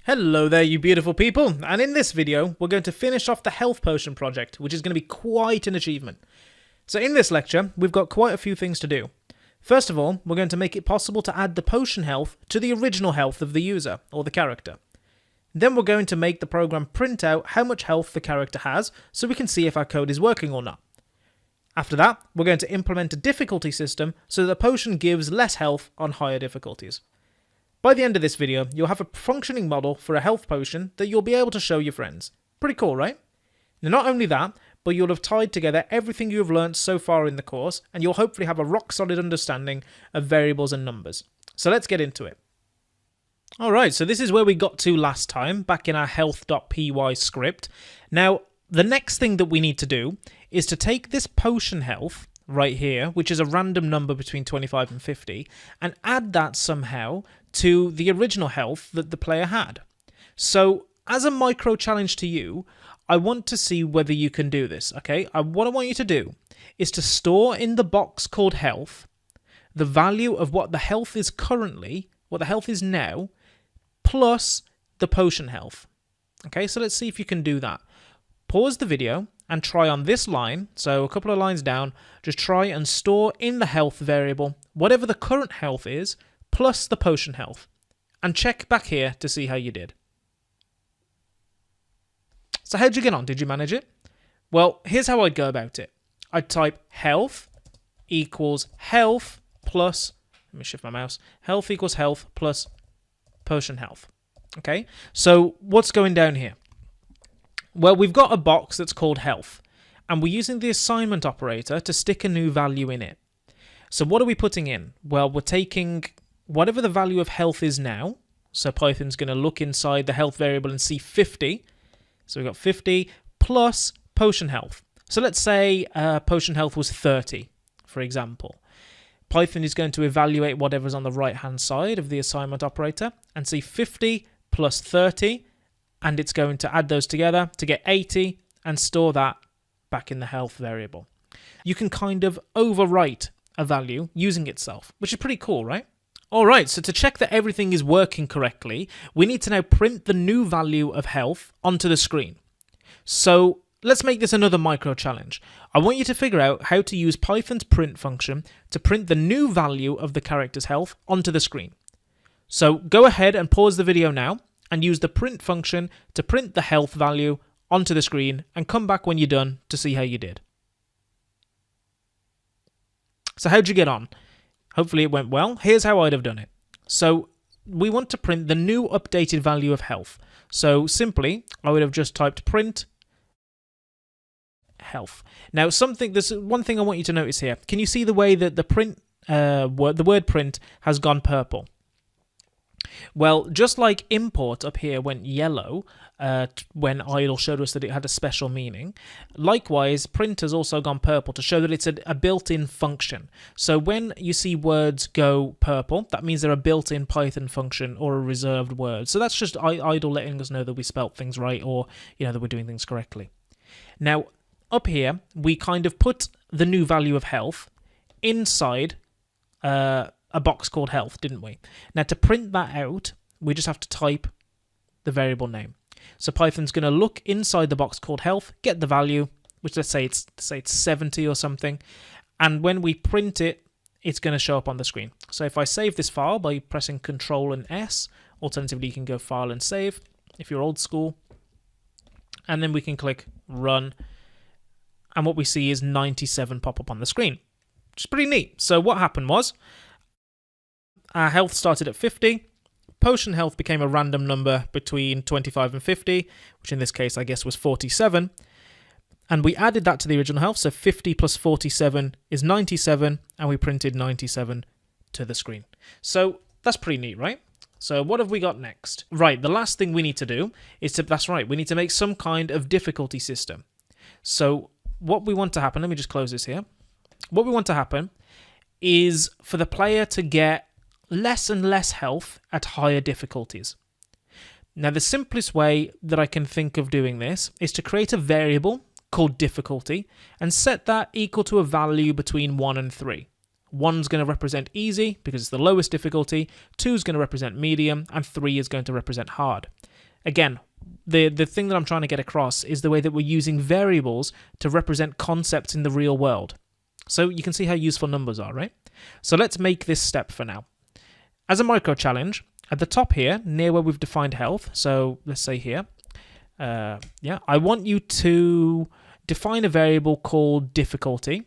Hello there, you beautiful people, and in this video we're going to finish off the health potion project, which is going to be quite an achievement. So in this lecture we've got quite a few things to do. First of all, we're going to make it possible to add the potion health to the original health of the user, or the character. Then we're going to make the program print out how much health the character has, so we can see if our code is working or not. After that, we're going to implement a difficulty system so that the potion gives less health on higher difficulties. By the end of this video, you'll have a functioning model for a health potion that you'll be able to show your friends. Pretty cool, right? Now, not only that, but you'll have tied together everything you have learned so far in the course, and you'll hopefully have a rock-solid understanding of variables and numbers. So let's get into it. Alright, so this is where we got to last time, back in our health.py script. Now, the next thing that we need to do is to take this potion health right here, which is a random number between 25 and 50, and add that somehow to the original health that the player had. So, as a micro challenge to you, I want to see whether you can do this, okay? What I want you to do is to store in the box called health the value of what the health is currently, what the health is now, plus the potion health. Okay, so let's see if you can do that. Pause the video and try on this line, so a couple of lines down, just try and store in the health variable whatever the current health is, plus the potion health, and check back here to see how you did. So how'd you get on? Did you manage it? Well, here's how I'd go about it. I'd type health equals health plus, let me shift my mouse, health equals health plus potion health. Okay, so what's going down here? Well, we've got a box that's called health, and we're using the assignment operator to stick a new value in it. So what are we putting in? Well, we're taking whatever the value of health is now. So Python's going to look inside the health variable and see 50. So we've got 50 plus potion health. So let's say potion health was 30, for example. Python is going to evaluate whatever's on the right-hand side of the assignment operator and see 50 plus 30, and it's going to add those together to get 80 and store that back in the health variable. You can kind of overwrite a value using itself, which is pretty cool, right? Alright, so to check that everything is working correctly, we need to now print the new value of health onto the screen. So let's make this another micro challenge. I want you to figure out how to use Python's print function to print the new value of the character's health onto the screen. So go ahead and pause the video now and use the print function to print the health value onto the screen, and come back when you're done to see how you did. So how'd you get on? Hopefully it went well. Here's how I'd have done it. So we want to print the new updated value of health. So simply, I would have just typed print health. Now, there's one thing I want you to notice here. Can you see the way that the word print has gone purple? Well, just like import up here went yellow when idle showed us that it had a special meaning, likewise print has also gone purple to show that it's a built-in function. So when you see words go purple, that means they're a built-in Python function or a reserved word. So that's just idle letting us know that we spelt things right, or that we're doing things correctly. Now up here we kind of put the new value of health inside a box called health, didn't we? Now to print that out, we just have to type the variable name. So Python's going to look inside the box called health, get the value, which let's say it's 70 or something, and when we print it, it's going to show up on the screen. So if I save this file by pressing Control and S, alternatively you can go File and Save if you're old school, and then we can click Run, and what we see is 97 pop up on the screen, which is pretty neat. So what happened was, our health started at 50, potion health became a random number between 25 and 50, which in this case I guess was 47, and we added that to the original health, so 50 plus 47 is 97, and we printed 97 to the screen. So that's pretty neat, right? So what have we got next? Right, the last thing we need to do is we need to make some kind of difficulty system. So what we want to happen, let me just close this here. What we want to happen is for the player to get less and less health at higher difficulties. Now the simplest way that I can think of doing this is to create a variable called difficulty and set that equal to a value between 1 and 3. 1's going to represent easy because it's the lowest difficulty, 2's going to represent medium, and 3 is going to represent hard. Again, the thing that I'm trying to get across is the way that we're using variables to represent concepts in the real world. So you can see how useful numbers are, right? So let's make this step for now. As a micro challenge, at the top here, near where we've defined health, so let's say here, I want you to define a variable called difficulty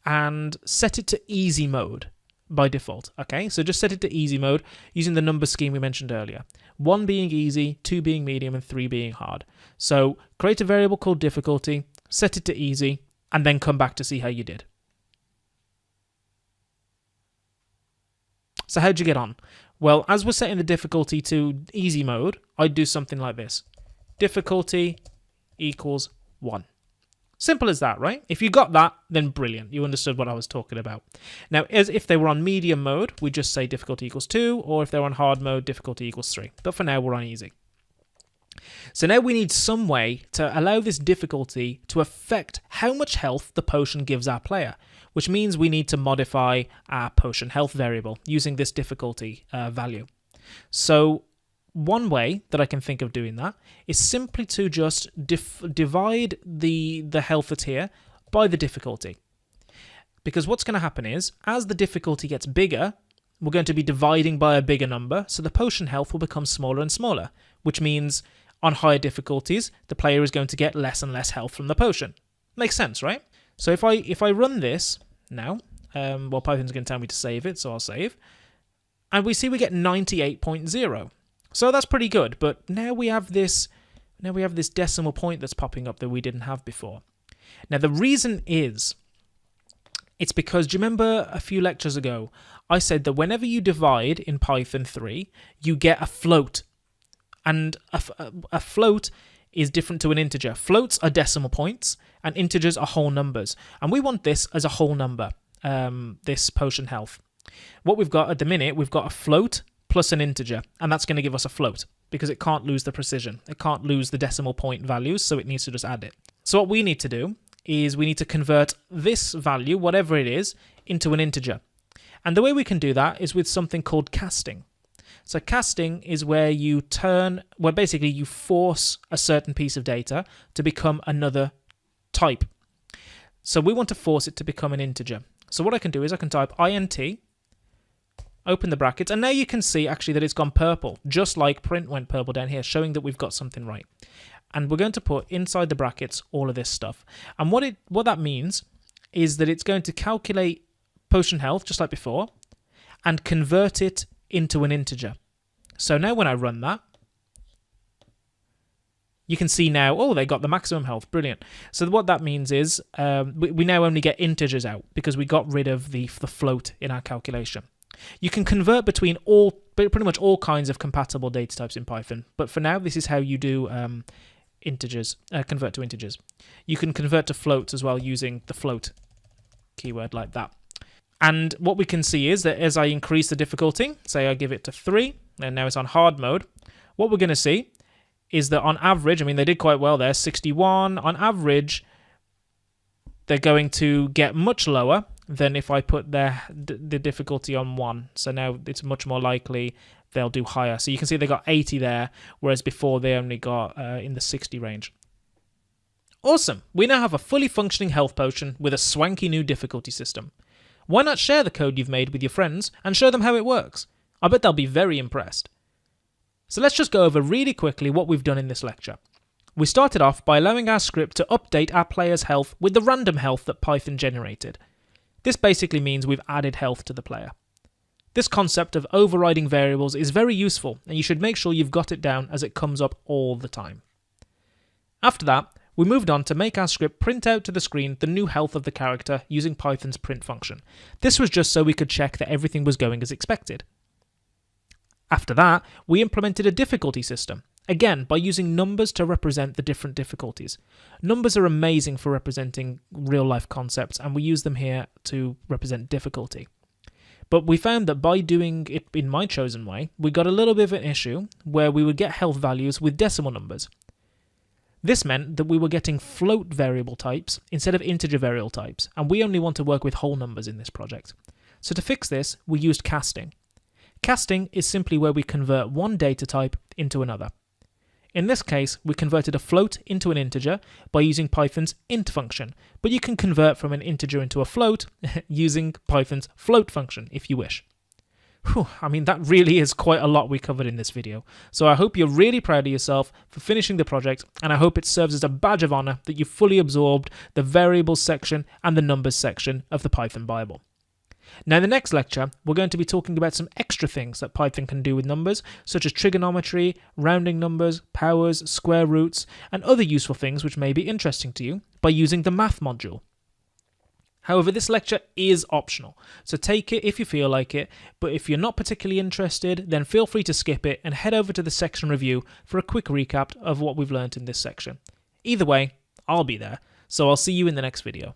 and set it to easy mode by default. Okay, so just set it to easy mode using the number scheme we mentioned earlier. 1 being easy, 2 being medium, and 3 being hard. So create a variable called difficulty, set it to easy, and then come back to see how you did. So how'd you get on? Well, as we're setting the difficulty to easy mode, I'd do something like this. Difficulty equals 1. Simple as that, right? If you got that, then brilliant. You understood what I was talking about. Now, as if they were on medium mode, we just say difficulty equals 2, or if they're on hard mode, difficulty equals 3. But for now, we're on easy. So now we need some way to allow this difficulty to affect how much health the potion gives our player, which means we need to modify our potion health variable using this difficulty value. So one way that I can think of doing that is simply to just divide the health that's here by the difficulty. Because what's going to happen is, as the difficulty gets bigger, we're going to be dividing by a bigger number, so the potion health will become smaller and smaller, which means on higher difficulties, the player is going to get less and less health from the potion. Makes sense, right? So if I run this now, Python's going to tell me to save it, so I'll save. And we see we get 98.0. So that's pretty good, but now we have this decimal point that's popping up that we didn't have before. Now the reason is, it's because, do you remember a few lectures ago, I said that whenever you divide in Python 3, you get a float. And a float is different to an integer. Floats are decimal points, and integers are whole numbers. And we want this as a whole number, this potion health. What we've got at the minute, we've got a float plus an integer, and that's going to give us a float because it can't lose the precision. It can't lose the decimal point values, so it needs to just add it. So what we need to do is we need to convert this value, whatever it is, into an integer. And the way we can do that is with something called casting. So casting is where basically you force a certain piece of data to become another type. So we want to force it to become an integer. So what I can do is I can type int, open the brackets, and now you can see actually that it's gone purple, just like print went purple down here, showing that we've got something right. And we're going to put inside the brackets all of this stuff. And what that means is that it's going to calculate potion health, just like before, and convert it into an integer. So now when I run that, you can see now, oh, they got the maximum health. Brilliant. So what that means is we now only get integers out because we got rid of the float in our calculation. You can convert between pretty much all kinds of compatible data types in Python, but for now, this is how you do integers, convert to integers. You can convert to floats as well using the float keyword like that. And what we can see is that as I increase the difficulty, say I give it to 3, and now it's on hard mode, what we're going to see is that on average, I mean, they did quite well there, 61. On average, they're going to get much lower than if I put the difficulty on 1. So now it's much more likely they'll do higher. So you can see they got 80 there, whereas before they only got in the 60 range. Awesome. We now have a fully functioning health potion with a swanky new difficulty system. Why not share the code you've made with your friends and show them how it works? I bet they'll be very impressed. So let's just go over really quickly what we've done in this lecture. We started off by allowing our script to update our player's health with the random health that Python generated. This basically means we've added health to the player. This concept of overriding variables is very useful, and you should make sure you've got it down as it comes up all the time. After that, we moved on to make our script print out to the screen the new health of the character using Python's print function. This was just so we could check that everything was going as expected. After that, we implemented a difficulty system, again by using numbers to represent the different difficulties. Numbers are amazing for representing real-life concepts, and we use them here to represent difficulty. But we found that by doing it in my chosen way, we got a little bit of an issue where we would get health values with decimal numbers. This meant that we were getting float variable types instead of integer variable types, and we only want to work with whole numbers in this project. So to fix this, we used casting. Casting is simply where we convert one data type into another. In this case, we converted a float into an integer by using Python's int function, but you can convert from an integer into a float using Python's float function if you wish. Whew, I mean, that really is quite a lot we covered in this video. So I hope you're really proud of yourself for finishing the project, and I hope it serves as a badge of honor that you've fully absorbed the variables section and the numbers section of the Python Bible. Now, in the next lecture, we're going to be talking about some extra things that Python can do with numbers, such as trigonometry, rounding numbers, powers, square roots, and other useful things which may be interesting to you by using the math module. However, this lecture is optional, so take it if you feel like it, but if you're not particularly interested, then feel free to skip it and head over to the section review for a quick recap of what we've learned in this section. Either way, I'll be there, so I'll see you in the next video.